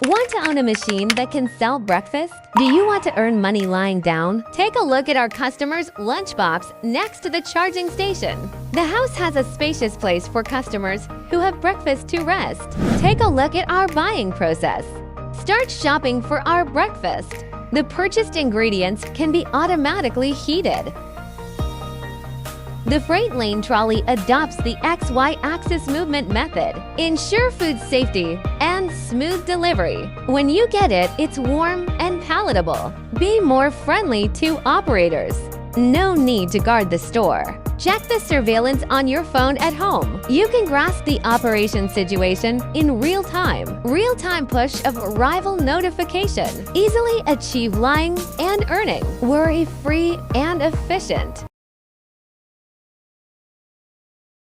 Want to own a machine that can sell breakfast? Do you want to earn money lying down? Take a look at our customer's lunchbox next to the charging station. The house has a spacious place for customers who have breakfast to rest. Take a look at our buying process. Start shopping for our breakfast. The purchased ingredients can be automatically heated. The freight lane trolley adopts the XY axis movement method. Ensure food safety and smooth delivery. When you get it, it's warm and palatable. Be more friendly to operators. No need to guard the store. Check the surveillance on your phone at home. You can grasp the operation situation in real time. Real-time push of arrival notification. Easily achieve lying and earning. Worry-free and efficient.